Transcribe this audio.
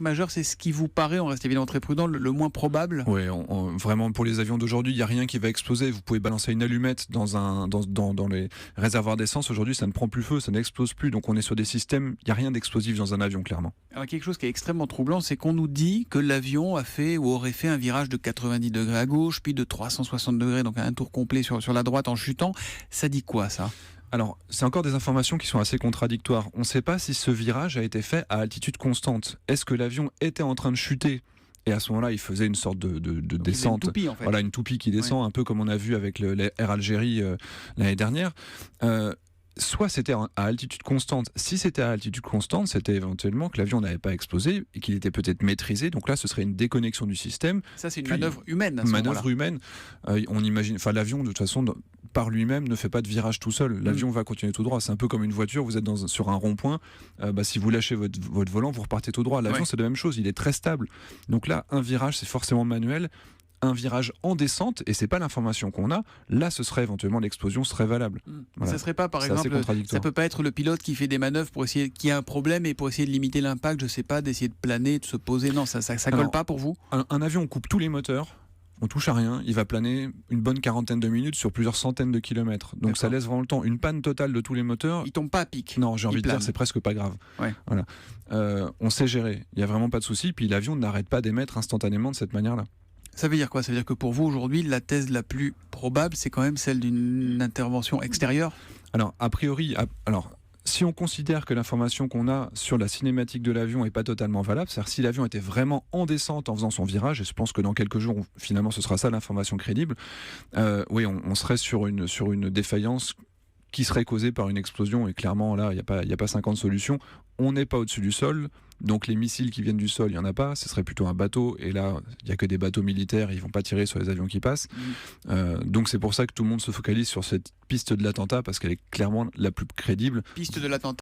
Majeur, c'est ce qui vous paraît, on reste évidemment très prudent, le moins probable? Oui, vraiment pour les avions d'aujourd'hui, il n'y a rien qui va exploser. Vous pouvez balancer une allumette dans les réservoirs d'essence. Aujourd'hui, ça ne prend plus feu, ça n'explose plus. Donc on est sur des systèmes, il n'y a rien d'explosif dans un avion, clairement. Alors, quelque chose qui est extrêmement troublant, c'est qu'on nous dit que l'avion a fait ou aurait fait un virage de 90 degrés à gauche, puis de 360 degrés, donc un tour complet sur la droite en chutant. Ça dit quoi, ça? Alors, c'est encore des informations qui sont assez contradictoires. On ne sait pas si ce virage a été fait à altitude constante. Est-ce que l'avion était en train de chuter et à ce moment-là, il faisait une sorte de descente, une toupie, en fait. Voilà, une toupie qui descend, un peu comme on a vu avec l'Air Algérie l'année dernière. Soit c'était à altitude constante. Si c'était à altitude constante, c'était éventuellement que l'avion n'avait pas explosé et qu'il était peut-être maîtrisé. Donc là, ce serait une déconnexion du système. Ça, c'est une manœuvre humaine. À ce manœuvre humaine. On imagine. Enfin, l'avion, de toute façon, par lui-même, ne fait pas de virage tout seul. L'avion va continuer tout droit. C'est un peu comme une voiture. Vous êtes sur un rond-point. Si vous lâchez votre volant, vous repartez tout droit. L'avion, c'est la même chose. Il est très stable. Donc là, un virage, c'est forcément manuel. Un virage en descente, et c'est pas l'information qu'on a, là ce serait éventuellement l'explosion serait valable. Voilà. Ça serait pas, par exemple, ça peut pas être le pilote qui fait des manœuvres pour essayer qu'il y ait un problème et pour essayer de limiter l'impact, je sais pas, d'essayer de planer, de se poser. Non, ça colle pas pour vous? Un avion, on coupe tous les moteurs, on touche à rien, il va planer une bonne quarantaine de minutes sur plusieurs centaines de kilomètres. Donc ça laisse vraiment le temps. Une panne totale de tous les moteurs, il tombe pas à pic. Non, j'ai envie de dire, c'est presque pas grave. Ouais. Voilà. On sait gérer, il y a vraiment pas de souci. Puis l'avion n'arrête pas d'émettre instantanément de cette manière-là. Ça veut dire quoi? Ça veut dire que pour vous, aujourd'hui, la thèse la plus probable, c'est quand même celle d'une intervention extérieure? Alors, a priori, si on considère que l'information qu'on a sur la cinématique de l'avion n'est pas totalement valable, c'est-à-dire si l'avion était vraiment en descente en faisant son virage, et je pense que dans quelques jours, finalement, ce sera ça l'information crédible, oui, on serait sur une défaillance qui serait causée par une explosion, et clairement, là, il n'y a pas 50 solutions. On n'est pas au-dessus du sol, donc les missiles qui viennent du sol, il n'y en a pas, ce serait plutôt un bateau, et là, il n'y a que des bateaux militaires, ils ne vont pas tirer sur les avions qui passent. Donc c'est pour ça que tout le monde se focalise sur cette piste de l'attentat, parce qu'elle est clairement la plus crédible. Piste de l'attentat.